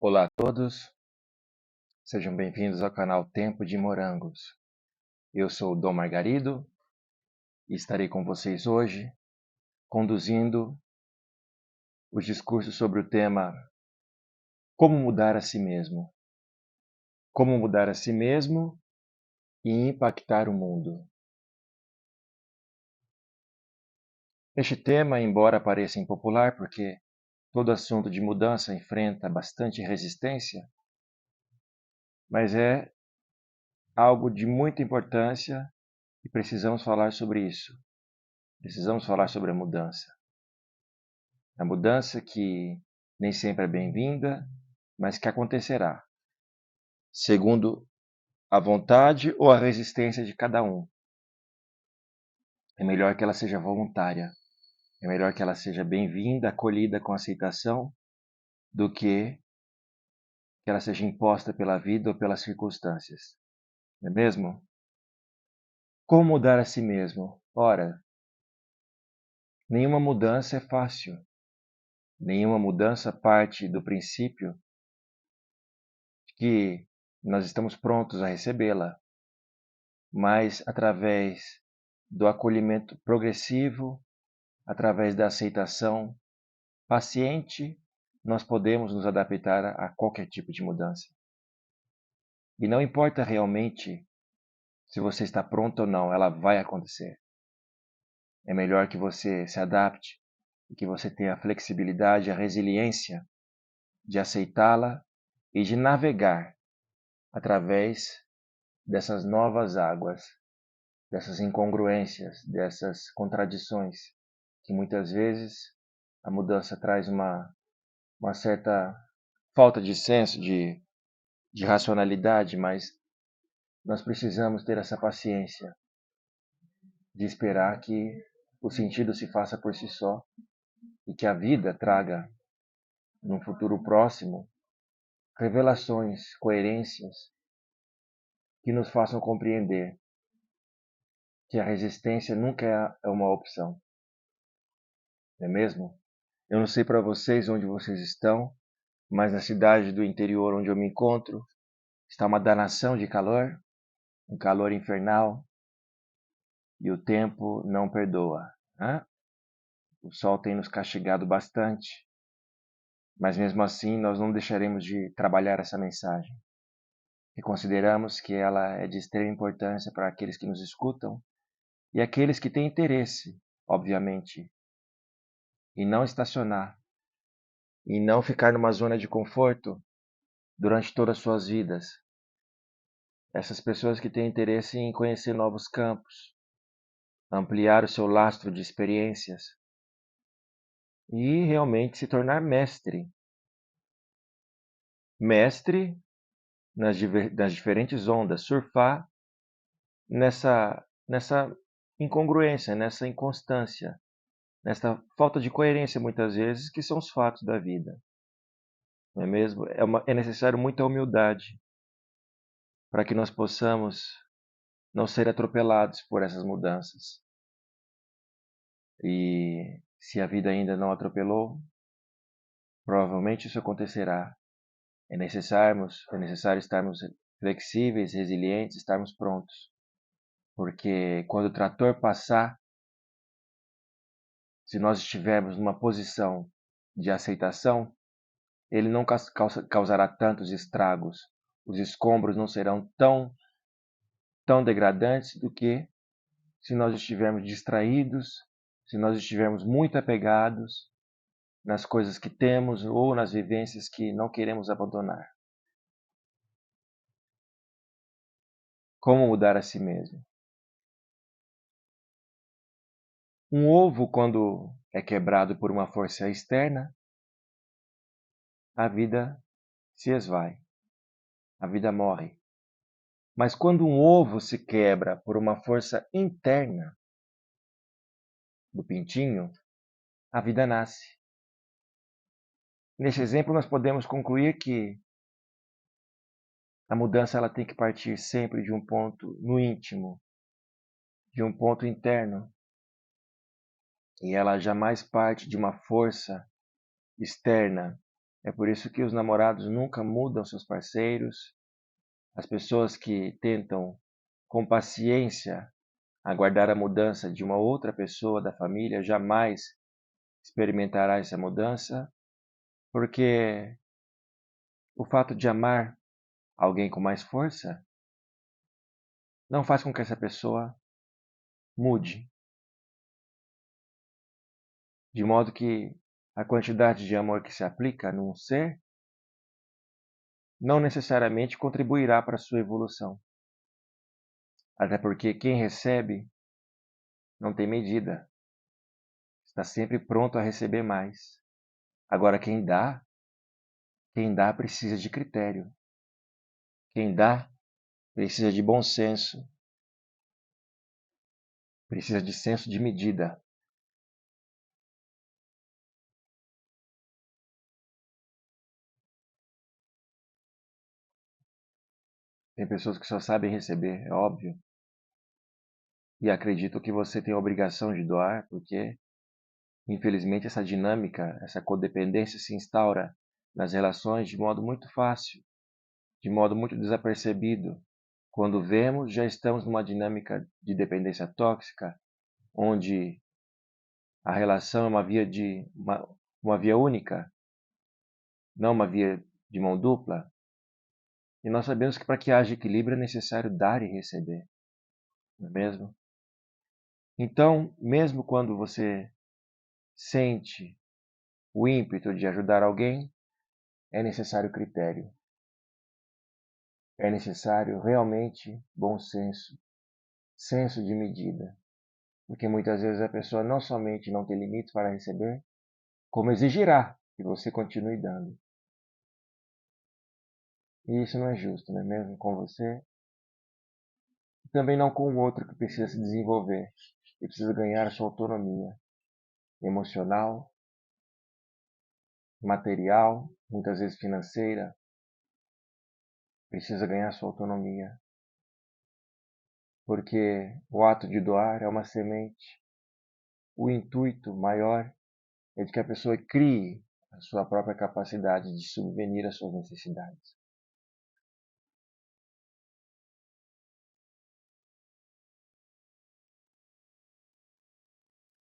Olá a todos, sejam bem-vindos ao canal Tempo de Morangos. Eu sou o Dom Margarido e estarei com vocês hoje, conduzindo os discursos sobre o tema Como mudar a si mesmo. Como mudar a si mesmo e impactar o mundo. Este tema, embora pareça impopular, porque todo assunto de mudança enfrenta bastante resistência, mas é algo de muita importância e precisamos falar sobre isso. Precisamos falar sobre a mudança. A mudança que nem sempre é bem-vinda, mas que acontecerá, segundo a vontade ou a resistência de cada um. É melhor que ela seja voluntária, é melhor que ela seja bem-vinda, acolhida com aceitação, do que ela seja imposta pela vida ou pelas circunstâncias. Não é mesmo? Como mudar a si mesmo? Ora, nenhuma mudança é fácil. Nenhuma mudança parte do princípio de que nós estamos prontos a recebê-la, mas através do acolhimento progressivo, através da aceitação paciente, nós podemos nos adaptar a qualquer tipo de mudança. E não importa realmente se você está pronto ou não, ela vai acontecer. É melhor que você se adapte e que você tenha a flexibilidade, a resiliência de aceitá-la e de navegar através dessas novas águas, dessas incongruências, dessas contradições, que muitas vezes a mudança traz uma certa falta de senso de racionalidade, mas nós precisamos ter essa paciência de esperar que o sentido se faça por si só e que a vida traga, num futuro próximo, revelações, coerências que nos façam compreender que a resistência nunca é uma opção. Não é mesmo? Eu não sei para vocês onde vocês estão, mas na cidade do interior onde eu me encontro, está uma danação de calor, um calor infernal, e o tempo não perdoa. Né? O sol tem nos castigado bastante, mas mesmo assim nós não deixaremos de trabalhar essa mensagem. E consideramos que ela é de extrema importância para aqueles que nos escutam e aqueles que têm interesse, obviamente, em não estacionar, em não ficar numa zona de conforto durante todas as suas vidas. Essas pessoas que têm interesse em conhecer novos campos, ampliar o seu lastro de experiências e realmente se tornar mestre. Mestre nas diferentes ondas, surfar nessa incongruência, nessa inconstância, nessa falta de coerência muitas vezes, que são os fatos da vida. Não é mesmo? É necessário muita humildade para que nós possamos não ser atropelados por essas mudanças. E se a vida ainda não atropelou, provavelmente isso acontecerá. É necessário estarmos flexíveis, resilientes, estarmos prontos. Porque quando o trator passar, se nós estivermos numa posição de aceitação, ele não causará tantos estragos. Os escombros não serão tão degradantes do que se nós estivermos distraídos, se nós estivermos muito apegados nas coisas que temos ou nas vivências que não queremos abandonar. Como mudar a si mesmo? Um ovo, quando é quebrado por uma força externa, a vida se esvai, a vida morre. Mas quando um ovo se quebra por uma força interna do pintinho, a vida nasce. Neste exemplo, nós podemos concluir que a mudança ela tem que partir sempre de um ponto no íntimo, de um ponto interno, e ela jamais parte de uma força externa É por isso que os namorados nunca mudam seus parceiros. As pessoas que tentam, com paciência, aguardar a mudança de uma outra pessoa da família jamais experimentará essa mudança, porque o fato de amar alguém com mais força não faz com que essa pessoa mude, de modo que a quantidade de amor que se aplica num ser não necessariamente contribuirá para a sua evolução. Até porque quem recebe não tem medida, está sempre pronto a receber mais. Agora, quem dá precisa de critério. Quem dá precisa de bom senso, precisa de senso de medida. Tem pessoas que só sabem receber, é óbvio, e acreditam que você tem a obrigação de doar, porque, infelizmente, essa dinâmica, essa codependência se instaura nas relações de modo muito fácil, de modo muito desapercebido. Quando vemos, já estamos numa dinâmica de dependência tóxica, onde a relação é uma via única, não uma via de mão dupla. E nós sabemos que para que haja equilíbrio é necessário dar e receber, não é mesmo? Então, mesmo quando você sente o ímpeto de ajudar alguém, é necessário critério. É necessário realmente bom senso, senso de medida. Porque muitas vezes a pessoa não somente não tem limites para receber, como exigirá que você continue dando. E isso não é justo, não é mesmo? Com você, e também não com o outro que precisa se desenvolver e precisa ganhar a sua autonomia emocional, material, muitas vezes financeira, precisa ganhar sua autonomia. Porque o ato de doar é uma semente. O intuito maior é de que a pessoa crie a sua própria capacidade de subvenir às suas necessidades.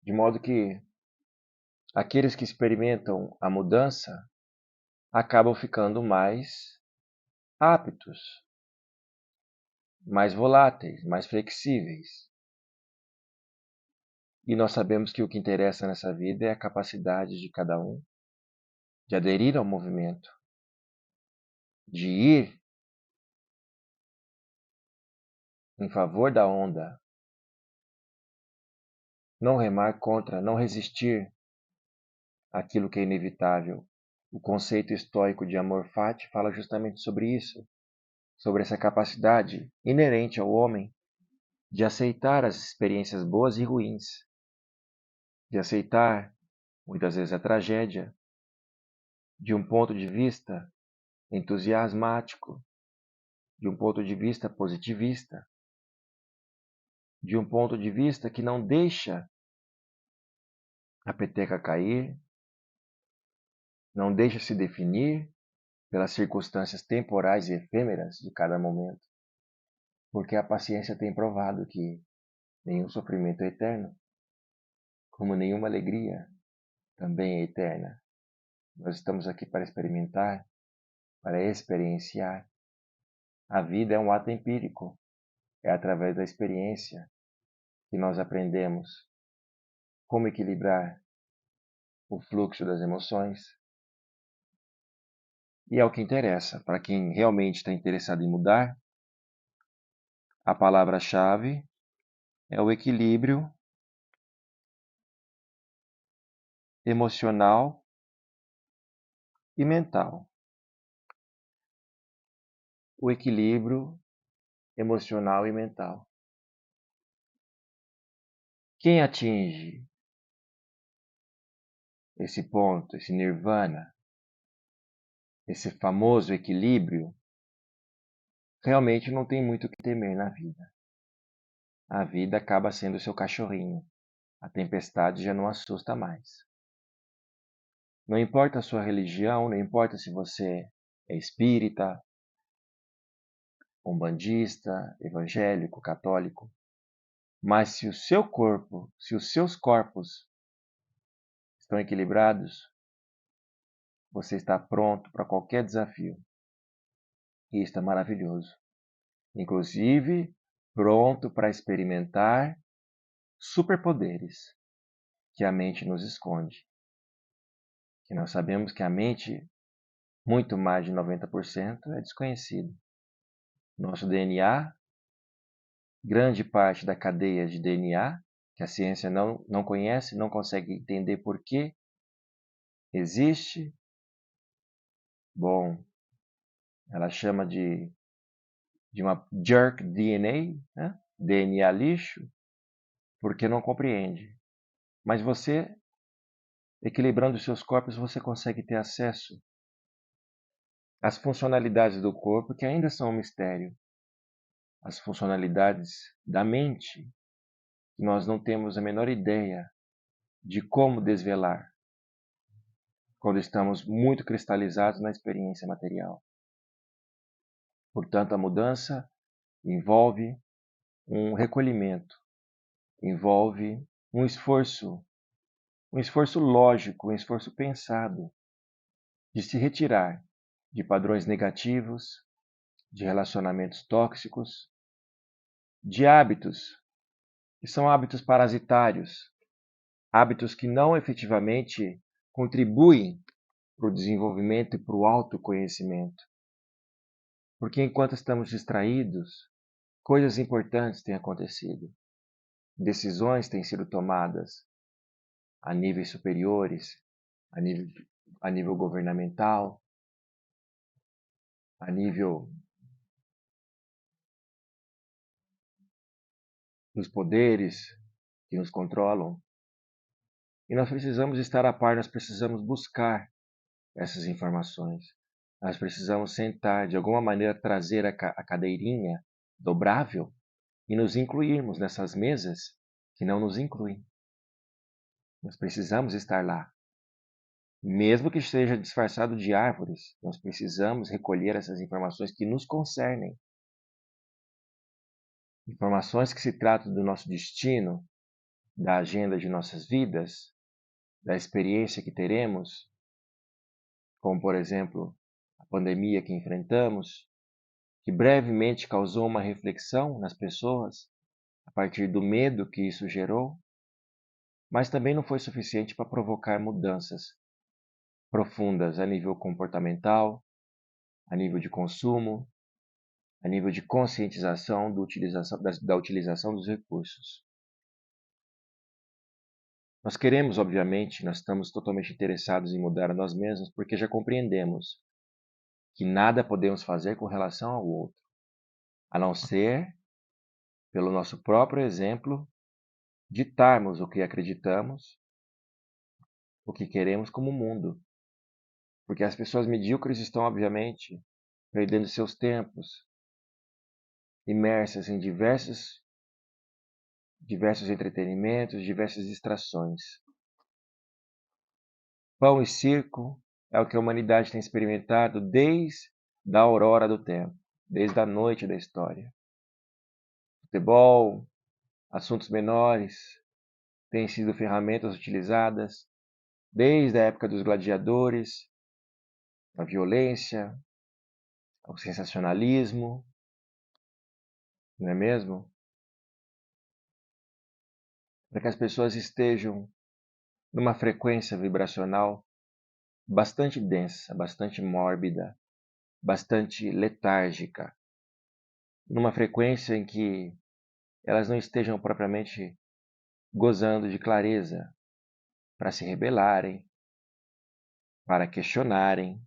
De modo que aqueles que experimentam a mudança acabam ficando mais aptos, mais voláteis, mais flexíveis. E nós sabemos que o que interessa nessa vida é a capacidade de cada um de aderir ao movimento, de ir em favor da onda, não remar contra, não resistir àquilo que é inevitável. O conceito estoico de amor fati fala justamente sobre isso, sobre essa capacidade inerente ao homem de aceitar as experiências boas e ruins, de aceitar muitas vezes a tragédia de um ponto de vista entusiasmático, de um ponto de vista positivista, de um ponto de vista que não deixa a peteca cair, não deixa se definir pelas circunstâncias temporais e efêmeras de cada momento, porque a paciência tem provado que nenhum sofrimento é eterno, como nenhuma alegria também é eterna. Nós estamos aqui para experimentar, para experienciar. A vida é um ato empírico, é através da experiência que nós aprendemos como equilibrar o fluxo das emoções. E é o que interessa. Para quem realmente está interessado em mudar, a palavra-chave é o equilíbrio emocional e mental. O equilíbrio emocional e mental. Quem atinge esse ponto, esse nirvana, esse famoso equilíbrio, realmente não tem muito o que temer na vida. A vida acaba sendo seu cachorrinho. A tempestade já não assusta mais. Não importa a sua religião, não importa se você é espírita, umbandista, evangélico, católico, mas se o seu corpo, se os seus corpos estão equilibrados, você está pronto para qualquer desafio. E isso é maravilhoso. Inclusive, pronto para experimentar superpoderes que a mente nos esconde. Que nós sabemos que a mente, muito mais de 90%, é desconhecido. Nosso DNA, grande parte da cadeia de DNA, que a ciência não conhece, não consegue entender por que existe. Bom, ela chama de uma jerk DNA, né? DNA lixo, porque não compreende. Mas você, equilibrando os seus corpos, você consegue ter acesso às funcionalidades do corpo que ainda são um mistério. As funcionalidades da mente, que nós não temos a menor ideia de como desvelar quando estamos muito cristalizados na experiência material. Portanto, a mudança envolve um recolhimento, envolve um esforço lógico, um esforço pensado de se retirar de padrões negativos, de relacionamentos tóxicos, de hábitos que são hábitos parasitários, hábitos que não efetivamente contribuem para o desenvolvimento e para o autoconhecimento. Porque enquanto estamos distraídos, coisas importantes têm acontecido. Decisões têm sido tomadas a níveis superiores, a nível governamental, a nível dos poderes que nos controlam. E nós precisamos estar a par, nós precisamos buscar essas informações. Nós precisamos sentar, de alguma maneira, trazer a cadeirinha dobrável e nos incluirmos nessas mesas que não nos incluem. Nós precisamos estar lá. Mesmo que esteja disfarçado de árvores, nós precisamos recolher essas informações que nos concernem. Informações que se tratam do nosso destino, da agenda de nossas vidas, da experiência que teremos, como, por exemplo, a pandemia que enfrentamos, que brevemente causou uma reflexão nas pessoas a partir do medo que isso gerou, mas também não foi suficiente para provocar mudanças profundas a nível comportamental, a nível de consumo, a nível de conscientização da utilização dos recursos. Nós queremos, obviamente, nós estamos totalmente interessados em mudar a nós mesmos porque já compreendemos que nada podemos fazer com relação ao outro, a não ser, pelo nosso próprio exemplo, ditarmos o que acreditamos, o que queremos como mundo. Porque as pessoas medíocres estão, obviamente, perdendo seus tempos, imersas em diversos entretenimentos, diversas distrações. Pão e circo é o que a humanidade tem experimentado desde a aurora do tempo, desde a noite da história. Futebol, assuntos menores, têm sido ferramentas utilizadas desde a época dos gladiadores, a violência, ao sensacionalismo, não é mesmo? Para que as pessoas estejam numa frequência vibracional bastante densa, bastante mórbida, bastante letárgica, numa frequência em que elas não estejam propriamente gozando de clareza para se rebelarem, para questionarem,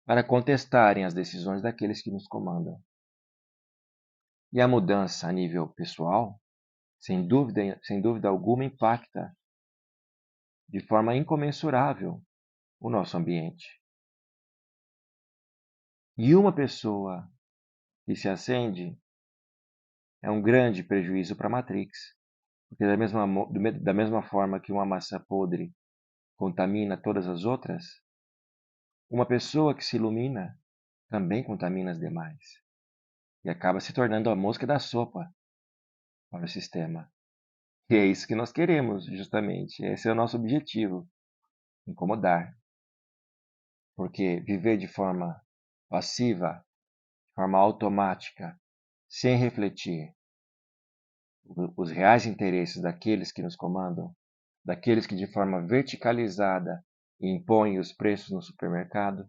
para contestarem as decisões daqueles que nos comandam. E a mudança a nível pessoal, sem dúvida alguma, impacta de forma incomensurável o nosso ambiente. E uma pessoa que se acende é um grande prejuízo para a Matrix, porque da mesma forma que uma maçã podre contamina todas as outras, uma pessoa que se ilumina também contamina as demais e acaba se tornando a mosca da sopa para o sistema. E é isso que nós queremos, justamente. Esse é o nosso objetivo, incomodar. Porque viver de forma passiva, de forma automática, sem refletir os reais interesses daqueles que nos comandam, daqueles que de forma verticalizada impõem os preços no supermercado,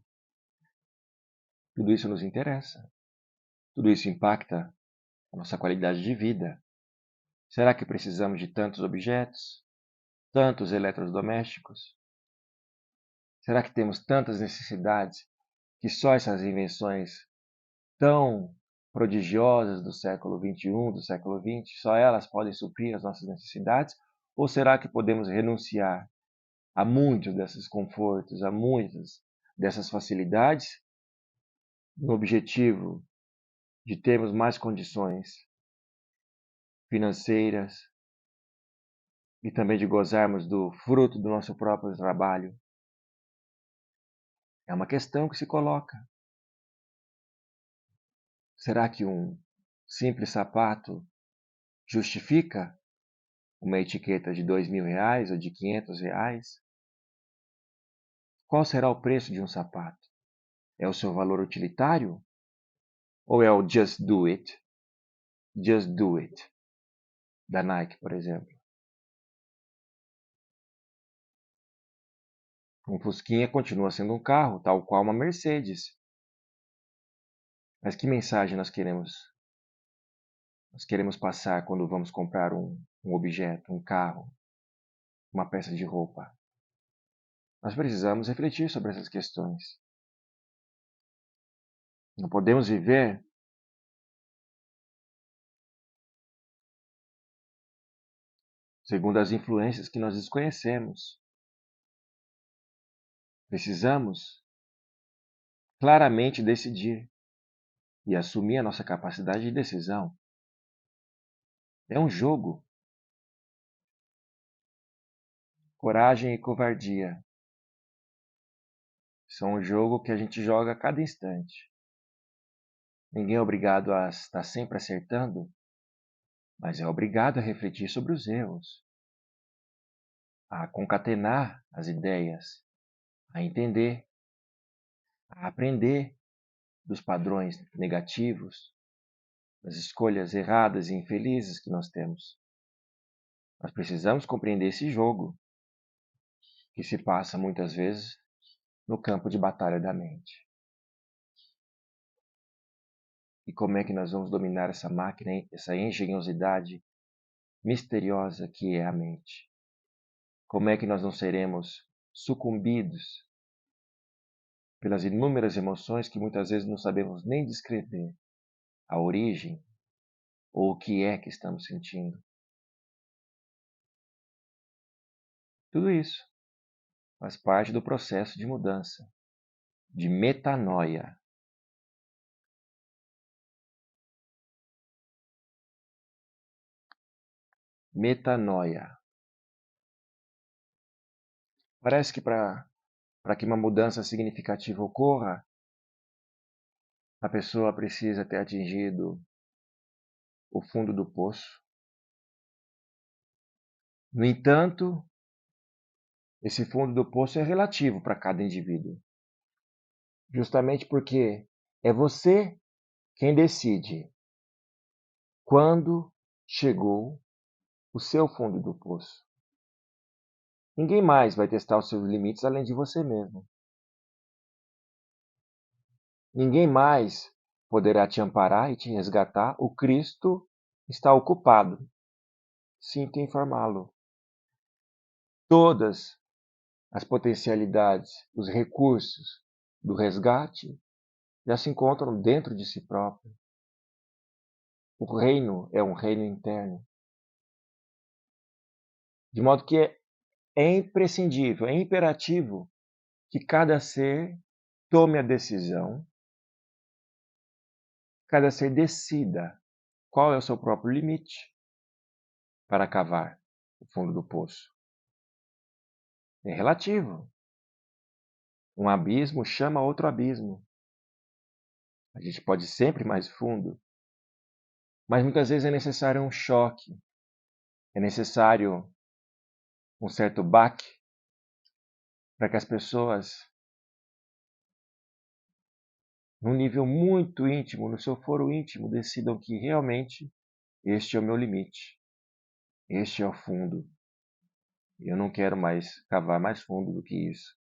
tudo isso nos interessa. Tudo isso impacta a nossa qualidade de vida. Será que precisamos de tantos objetos, tantos eletrodomésticos? Será que temos tantas necessidades que só essas invenções tão prodigiosas do século XXI, do século XX, só elas podem suprir as nossas necessidades? Ou será que podemos renunciar a muitos desses confortos, a muitas dessas facilidades, no objetivo de termos mais condições financeiras e também de gozarmos do fruto do nosso próprio trabalho? É uma questão que se coloca. Será que um simples sapato justifica uma etiqueta de R$ 2.000 ou de R$ 500? Qual será o preço de um sapato? É o seu valor utilitário? Ou é o Just Do It? Just Do It, da Nike, por exemplo. Um Fusquinha continua sendo um carro, tal qual uma Mercedes. Mas que mensagem nós queremos passar quando vamos comprar um objeto, um carro, uma peça de roupa? Nós precisamos refletir sobre essas questões. Não podemos viver segundo as influências que nós desconhecemos. Precisamos claramente decidir e assumir a nossa capacidade de decisão. É um jogo. Coragem e covardia são um jogo que a gente joga a cada instante. Ninguém é obrigado a estar sempre acertando, mas é obrigado a refletir sobre os erros, a concatenar as ideias, a entender, a aprender dos padrões negativos, das escolhas erradas e infelizes que nós temos. Nós precisamos compreender esse jogo que se passa muitas vezes no campo de batalha da mente. E como é que nós vamos dominar essa máquina, essa engenhosidade misteriosa que é a mente? Como é que nós não seremos sucumbidos pelas inúmeras emoções que muitas vezes não sabemos nem descrever a origem ou o que é que estamos sentindo? Tudo isso faz parte do processo de mudança, de metanoia. Metanoia. Parece que para que uma mudança significativa ocorra, a pessoa precisa ter atingido o fundo do poço. No entanto, esse fundo do poço é relativo para cada indivíduo. Justamente porque é você quem decide quando chegou o seu fundo do poço. Ninguém mais vai testar os seus limites além de você mesmo. Ninguém mais poderá te amparar e te resgatar. O Cristo está ocupado. Sinto informá-lo. Todas as potencialidades, os recursos do resgate já se encontram dentro de si próprio. O reino é um reino interno. De modo que é imprescindível, é imperativo que cada ser tome a decisão, cada ser decida qual é o seu próprio limite para cavar o fundo do poço. É relativo. Um abismo chama outro abismo. A gente pode ir sempre mais fundo, mas muitas vezes é necessário um choque, é necessário um certo baque para que as pessoas, num nível muito íntimo, no seu foro íntimo, decidam que realmente este é o meu limite, este é o fundo. Eu não quero mais cavar mais fundo do que isso.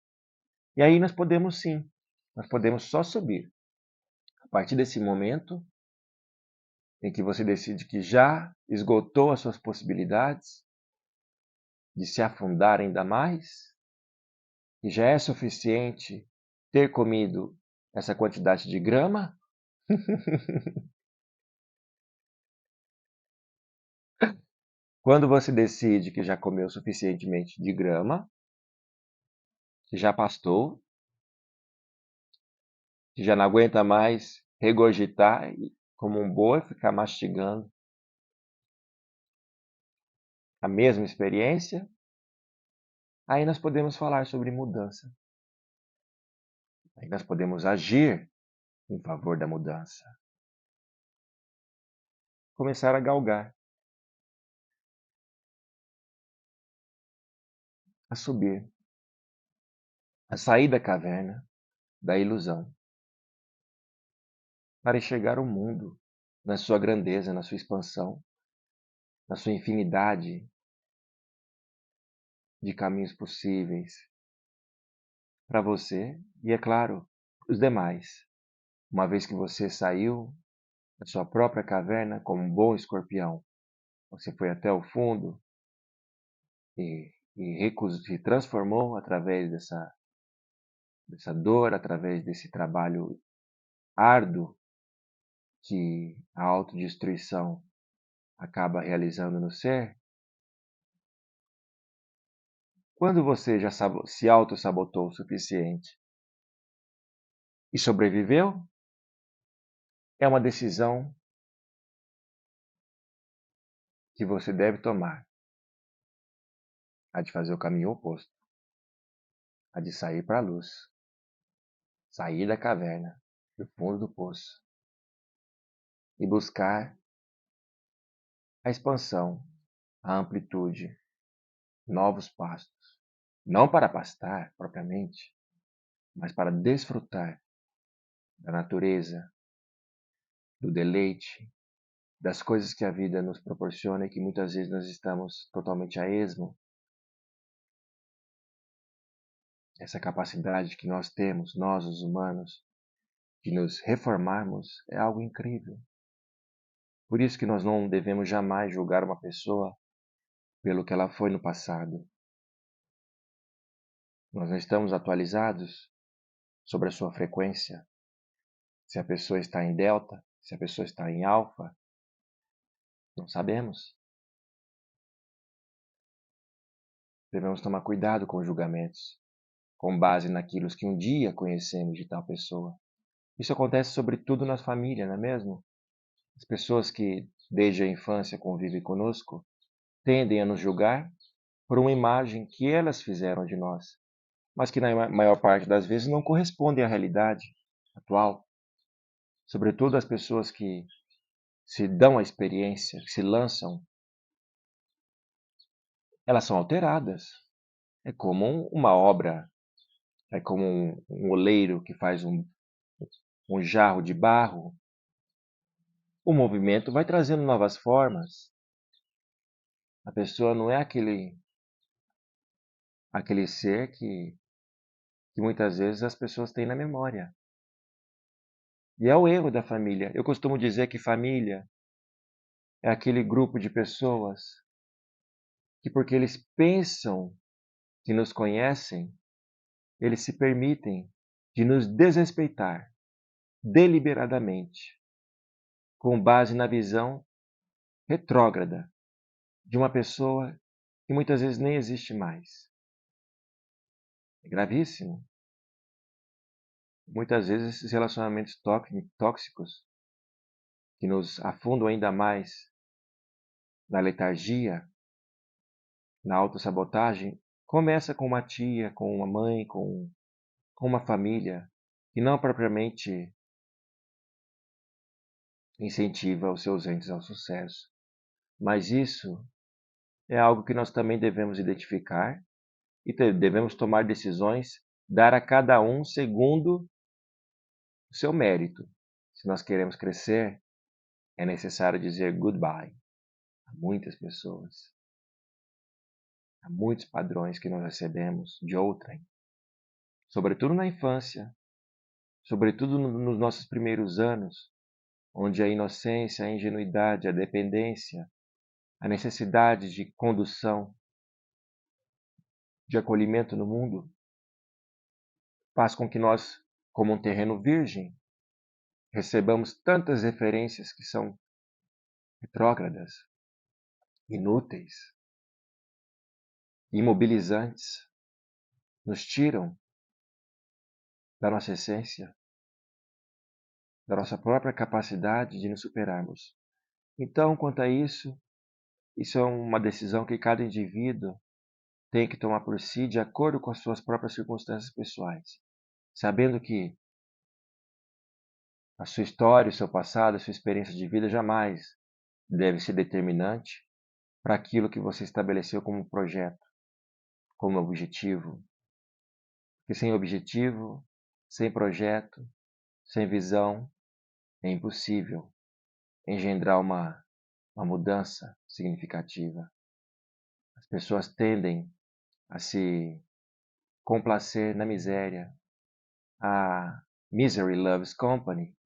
E aí nós podemos sim, nós podemos só subir. A partir desse momento em que você decide que já esgotou as suas possibilidades de se afundar ainda mais, e já é suficiente ter comido essa quantidade de grama, quando você decide que já comeu suficientemente de grama, que já pastou, que já não aguenta mais regurgitar como um boi, ficar mastigando a mesma experiência, aí nós podemos falar sobre mudança. Aí nós podemos agir em favor da mudança. Começar a galgar, a subir, a sair da caverna, da ilusão, para enxergar o mundo na sua grandeza, na sua expansão, na sua infinidade de caminhos possíveis para você e, é claro, os demais. Uma vez que você saiu da sua própria caverna como um bom escorpião, você foi até o fundo e se transformou através dessa dor, através desse trabalho árduo que a autodestruição acaba realizando no ser. Quando você já se auto-sabotou o suficiente e sobreviveu, é uma decisão que você deve tomar, a de fazer o caminho oposto, a de sair para a luz, sair da caverna, do fundo do poço e buscar a expansão, a amplitude, novos pastos, não para pastar propriamente, mas para desfrutar da natureza, do deleite, das coisas que a vida nos proporciona e que muitas vezes nós estamos totalmente a esmo. Essa capacidade que nós temos, nós os humanos, de nos reformarmos é algo incrível. Por isso que nós não devemos jamais julgar uma pessoa pelo que ela foi no passado. Nós não estamos atualizados sobre a sua frequência, se a pessoa está em delta, se a pessoa está em alfa, não sabemos. Devemos tomar cuidado com julgamentos, com base naquilo que um dia conhecemos de tal pessoa. Isso acontece sobretudo na família, não é mesmo? As pessoas que desde a infância convivem conosco tendem a nos julgar por uma imagem que elas fizeram de nós, mas que na maior parte das vezes não corresponde à realidade atual. Sobretudo as pessoas que se dão a experiência, que se lançam, elas são alteradas. É como uma obra, é como um oleiro que faz um jarro de barro. O movimento vai trazendo novas formas. A pessoa não é aquele ser que muitas vezes as pessoas têm na memória. E é o erro da família. Eu costumo dizer que família é aquele grupo de pessoas que, porque eles pensam que nos conhecem, eles se permitem de nos desrespeitar deliberadamente, com base na visão retrógrada de uma pessoa que muitas vezes nem existe mais. É gravíssimo. Muitas vezes esses relacionamentos tóxicos que nos afundam ainda mais na letargia, na autossabotagem, Começa com uma tia, com uma mãe, com uma família que não propriamente incentiva os seus entes ao sucesso. Mas isso é algo que nós também devemos identificar e devemos tomar decisões, dar a cada um segundo o seu mérito. Se nós queremos crescer, é necessário dizer goodbye a muitas pessoas, a muitos padrões que nós recebemos de outrem, sobretudo na infância, sobretudo nos nossos primeiros anos, onde a inocência, a ingenuidade, a dependência, a necessidade de condução, de acolhimento no mundo, faz com que nós, como um terreno virgem, recebamos tantas referências que são retrógradas, inúteis, imobilizantes, nos tiram da nossa essência, da nossa própria capacidade de nos superarmos. Então, quanto a isso é uma decisão que cada indivíduo tem que tomar por si de acordo com as suas próprias circunstâncias pessoais, sabendo que a sua história, o seu passado, a sua experiência de vida jamais deve ser determinante para aquilo que você estabeleceu como projeto, como objetivo. Porque sem objetivo, sem projeto, sem visão, é impossível engendrar uma mudança significativa. As pessoas tendem a se complacer na miséria. A misery loves company.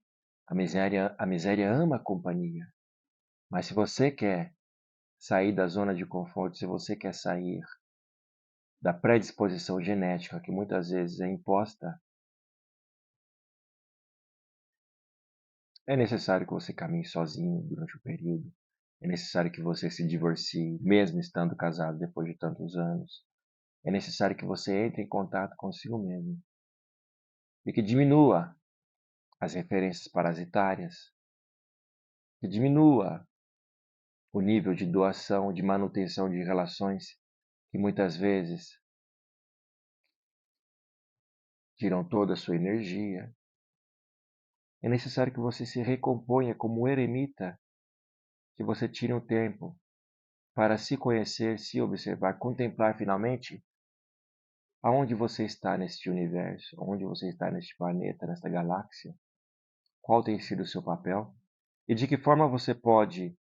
A miséria ama a companhia. Mas se você quer sair da zona de conforto, se você quer sair da predisposição genética que muitas vezes é imposta, é necessário que você caminhe sozinho durante o período. É necessário que você se divorcie, mesmo estando casado depois de tantos anos. É necessário que você entre em contato consigo mesmo e que diminua as referências parasitárias, que diminua o nível de doação, de manutenção de relações que muitas vezes tiram toda a sua energia. É necessário que você se recomponha como um eremita, que você tire um tempo para se conhecer, se observar, contemplar finalmente aonde você está neste universo, onde você está neste planeta, nesta galáxia, qual tem sido o seu papel e de que forma você pode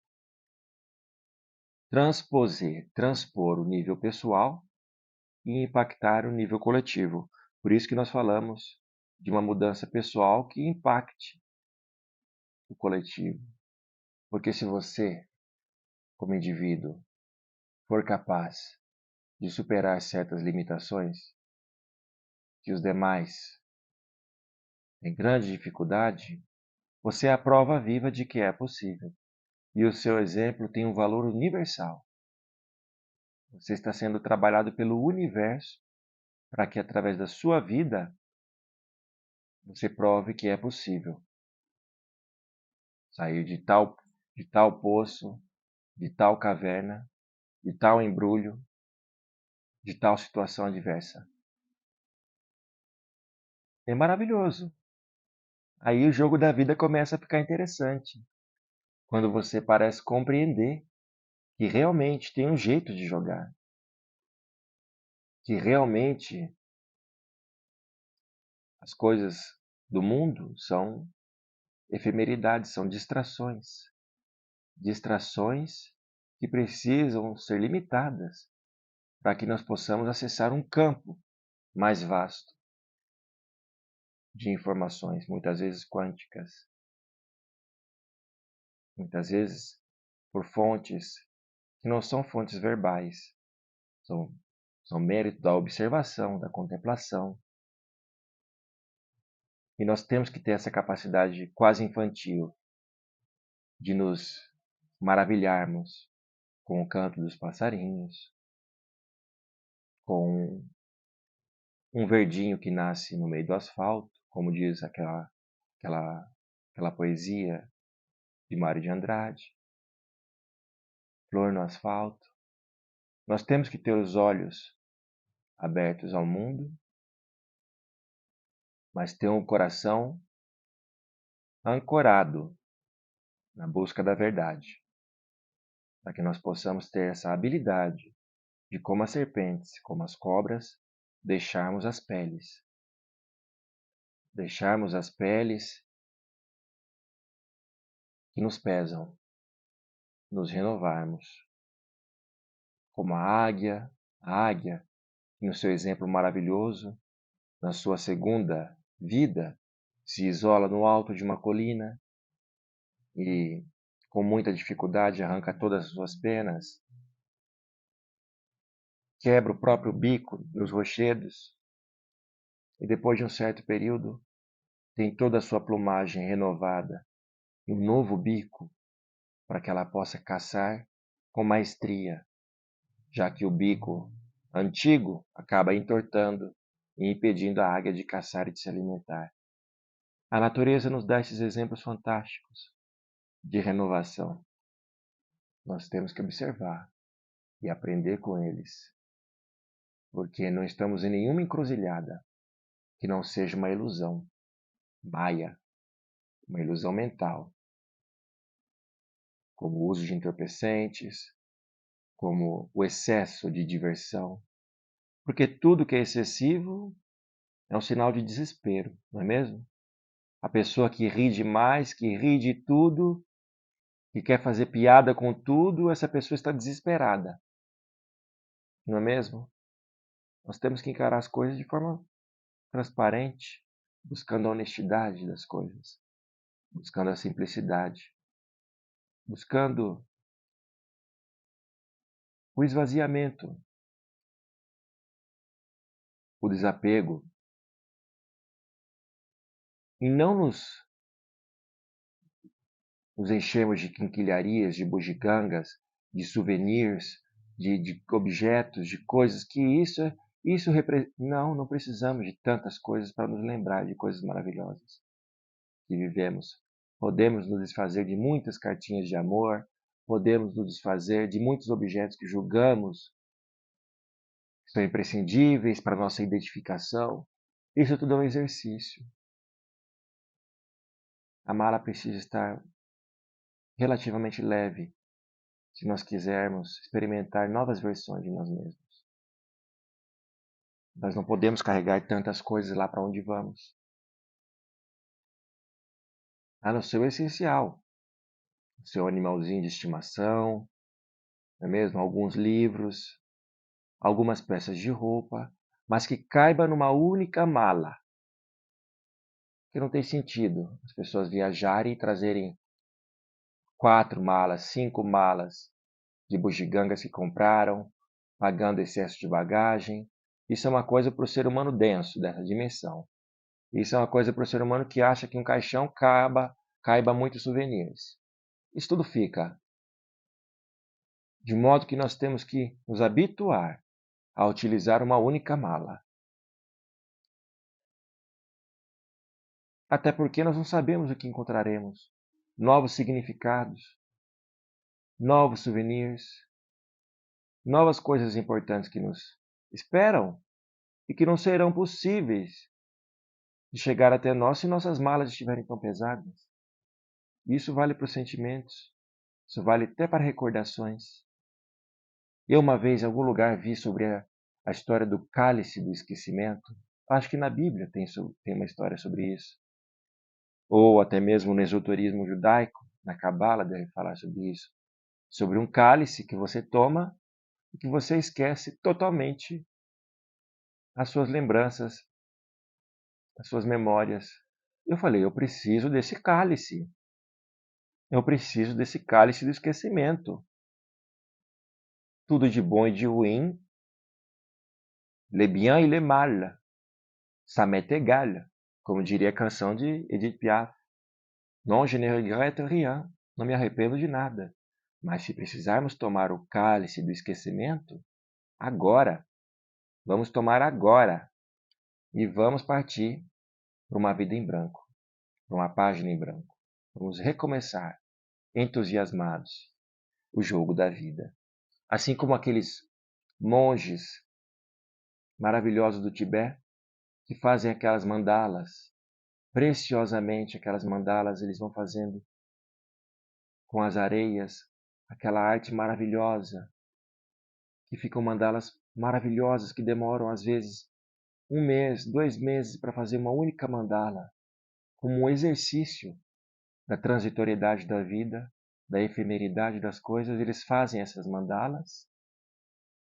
transpor o nível pessoal e impactar o nível coletivo. Por isso que nós falamos de uma mudança pessoal que impacte o coletivo. Porque se você, como indivíduo, for capaz de superar certas limitações que os demais têm grande dificuldade, você é a prova viva de que é possível. E o seu exemplo tem um valor universal. Você está sendo trabalhado pelo universo para que, através da sua vida, você prove que é possível sair de tal poço, de tal caverna, de tal embrulho, de tal situação adversa. É maravilhoso. Aí o jogo da vida começa a ficar interessante, quando você parece compreender que realmente tem um jeito de jogar, que realmente as coisas do mundo são efemeridades, são distrações. Distrações que precisam ser limitadas para que nós possamos acessar um campo mais vasto de informações, muitas vezes quânticas, muitas vezes por fontes que não são fontes verbais, são, são mérito da observação, da contemplação. E nós temos que ter essa capacidade quase infantil de nos maravilharmos com o canto dos passarinhos, com um verdinho que nasce no meio do asfalto, como diz aquela poesia de Mário de Andrade, flor no asfalto. Nós temos que ter os olhos abertos ao mundo, mas tenham o coração ancorado na busca da verdade, para que nós possamos ter essa habilidade de, como as serpentes, como as cobras, deixarmos as peles. Deixarmos as peles que nos pesam, nos renovarmos. Como a águia, no seu exemplo maravilhoso, na sua segunda vida, se isola no alto de uma colina e, com muita dificuldade, arranca todas as suas penas, quebra o próprio bico nos rochedos e, depois de um certo período, tem toda a sua plumagem renovada e um novo bico para que ela possa caçar com maestria, já que o bico antigo acaba entortando e impedindo a águia de caçar e de se alimentar. A natureza nos dá esses exemplos fantásticos de renovação. Nós temos que observar e aprender com eles, porque não estamos em nenhuma encruzilhada que não seja uma ilusão maia, uma ilusão mental, como o uso de entorpecentes, como o excesso de diversão, porque tudo que é excessivo é um sinal de desespero, não é mesmo? A pessoa que ri demais, que ri de tudo, que quer fazer piada com tudo, essa pessoa está desesperada, não é mesmo? Nós temos que encarar as coisas de forma transparente, buscando a honestidade das coisas, buscando a simplicidade, buscando o esvaziamento, o desapego, e não nos enchermos de quinquilharias, de bugigangas, de souvenirs, de objetos, de coisas que não precisamos de tantas coisas para nos lembrar de coisas maravilhosas que vivemos. Podemos nos desfazer de muitas cartinhas de amor, podemos nos desfazer de muitos objetos que julgamos que são imprescindíveis para a nossa identificação. Isso tudo é um exercício. A mala precisa estar relativamente leve se nós quisermos experimentar novas versões de nós mesmos. Nós não podemos carregar tantas coisas lá para onde vamos. A não ser o essencial. O seu animalzinho de estimação, não é mesmo? Alguns livros, algumas peças de roupa, mas que caiba numa única mala. Que não tem sentido as pessoas viajarem e trazerem 4 malas, 5 malas de bugigangas que compraram, pagando excesso de bagagem. Isso é uma coisa para o ser humano denso, dessa dimensão. Isso é uma coisa para o ser humano que acha que um caixão caiba muitos souvenirs. Isso tudo fica. De modo que nós temos que nos habituar a utilizar uma única mala. Até porque nós não sabemos o que encontraremos. Novos significados, novos souvenirs, novas coisas importantes que nos esperam e que não serão possíveis de chegar até nós se nossas malas estiverem tão pesadas. Isso vale para os sentimentos, isso vale até para recordações. Eu uma vez em algum lugar vi sobre a história do cálice do esquecimento. Acho que na Bíblia tem uma história sobre isso. Ou até mesmo no esoterismo judaico, na Cabala deve falar sobre isso. Sobre um cálice que você toma e que você esquece totalmente as suas lembranças, as suas memórias. Eu falei, eu preciso desse cálice. Eu preciso desse cálice do esquecimento. Tudo de bom e de ruim, le bien et le mal, ça m'est égal, como diria a canção de Edith Piaf. Non, je ne regrette rien, não me arrependo de nada. Mas se precisarmos tomar o cálice do esquecimento, agora, vamos tomar agora e vamos partir para uma vida em branco, para uma página em branco. Vamos recomeçar, entusiasmados, o jogo da vida. Assim como aqueles monges maravilhosos do Tibete, que fazem aquelas mandalas. Preciosamente aquelas mandalas eles vão fazendo com as areias, aquela arte maravilhosa, que ficam mandalas maravilhosas que demoram às vezes 1 mês, 2 meses para fazer uma única mandala, como um exercício da transitoriedade da vida, da efemeridade das coisas. Eles fazem essas mandalas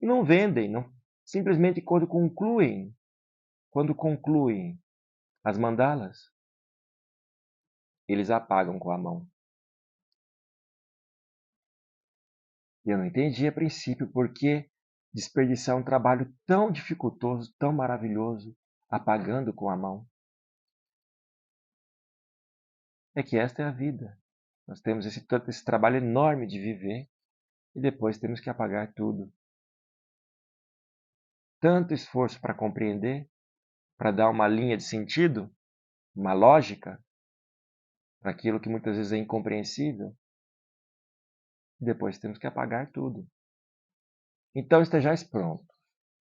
e não vendem, não, simplesmente quando concluem as mandalas, eles apagam com a mão. Eu não entendi a princípio por que desperdiçar um trabalho tão dificultoso, tão maravilhoso, apagando com a mão. É que esta é a vida. Nós temos esse trabalho enorme de viver e depois temos que apagar tudo. Tanto esforço para compreender, para dar uma linha de sentido, uma lógica, para aquilo que muitas vezes é incompreensível, e depois temos que apagar tudo. Então estejais prontos,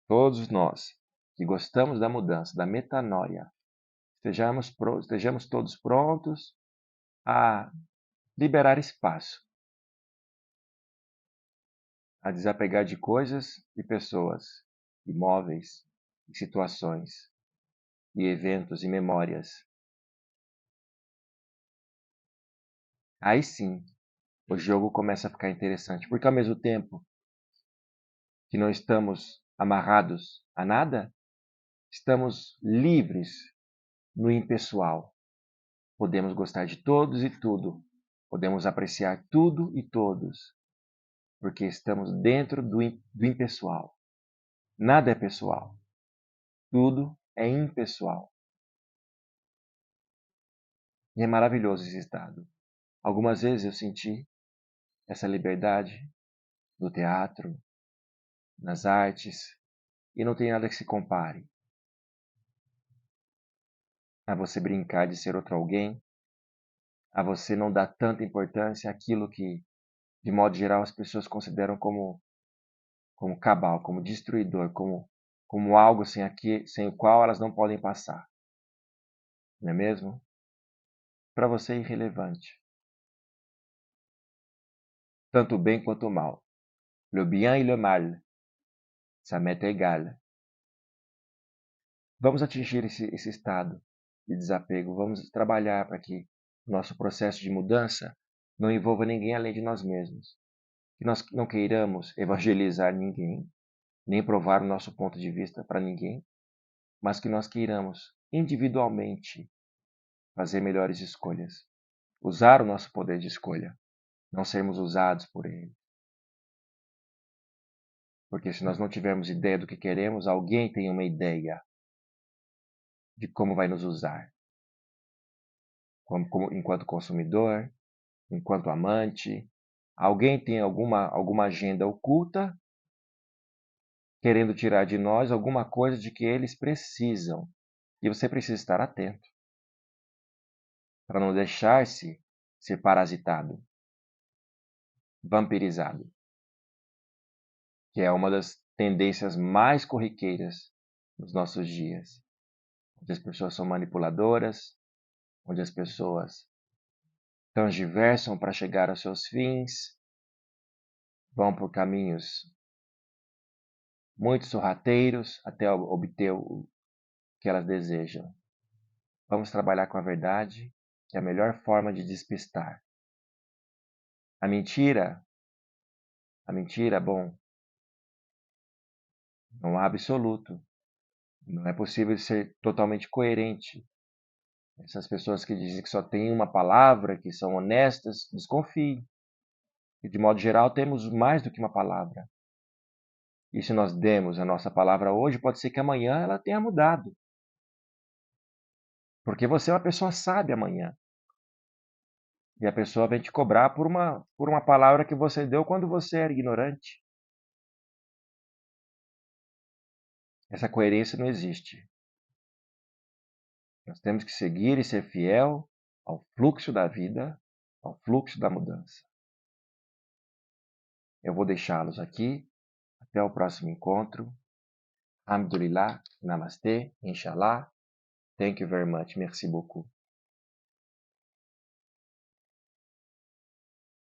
todos nós que gostamos da mudança, da metanoia, estejamos todos prontos a liberar espaço, a desapegar de coisas e pessoas, imóveis, e situações, e eventos e memórias. Aí sim, o jogo começa a ficar interessante, porque ao mesmo tempo que não estamos amarrados a nada, estamos livres no impessoal. Podemos gostar de todos e tudo, podemos apreciar tudo e todos, porque estamos dentro do impessoal. Nada é pessoal, tudo é impessoal. E é maravilhoso esse estado. Algumas vezes eu senti essa liberdade no teatro, nas artes, e não tem nada que se compare a você brincar de ser outro alguém, a você não dar tanta importância àquilo que, de modo geral, as pessoas consideram como cabal, como destruidor, como algo sem o qual elas não podem passar. Não é mesmo? Para você é irrelevante. Tanto o bem quanto o mal. Le bien et le mal. Ça m'est égal. Vamos atingir esse estado de desapego. Vamos trabalhar para que o nosso processo de mudança não envolva ninguém além de nós mesmos. Que nós não queiramos evangelizar ninguém, nem provar o nosso ponto de vista para ninguém, mas que nós queiramos individualmente fazer melhores escolhas, usar o nosso poder de escolha, não sermos usados por ele. Porque se nós não tivermos ideia do que queremos, alguém tem uma ideia de como vai nos usar. Enquanto consumidor, enquanto amante, alguém tem alguma agenda oculta querendo tirar de nós alguma coisa de que eles precisam. E você precisa estar atento para não deixar-se ser parasitado, vampirizado, que é uma das tendências mais corriqueiras nos nossos dias, onde as pessoas são manipuladoras, onde as pessoas transversam para chegar aos seus fins, vão por caminhos muito sorrateiros até obter o que elas desejam. Vamos trabalhar com a verdade, que é a melhor forma de despistar. A mentira, bom, não há absoluto. Não é possível ser totalmente coerente. Essas pessoas que dizem que só tem uma palavra, que são honestas, desconfie. E de modo geral temos mais do que uma palavra. E se nós demos a nossa palavra hoje, pode ser que amanhã ela tenha mudado. Porque você é uma pessoa sábia amanhã. E a pessoa vem te cobrar por uma palavra que você deu quando você era ignorante. Essa coerência não existe. Nós temos que seguir e ser fiel ao fluxo da vida, ao fluxo da mudança. Eu vou deixá-los aqui. Até o próximo encontro. Alhamdulillah, Namaste, Inshallah. Thank you very much. Merci beaucoup.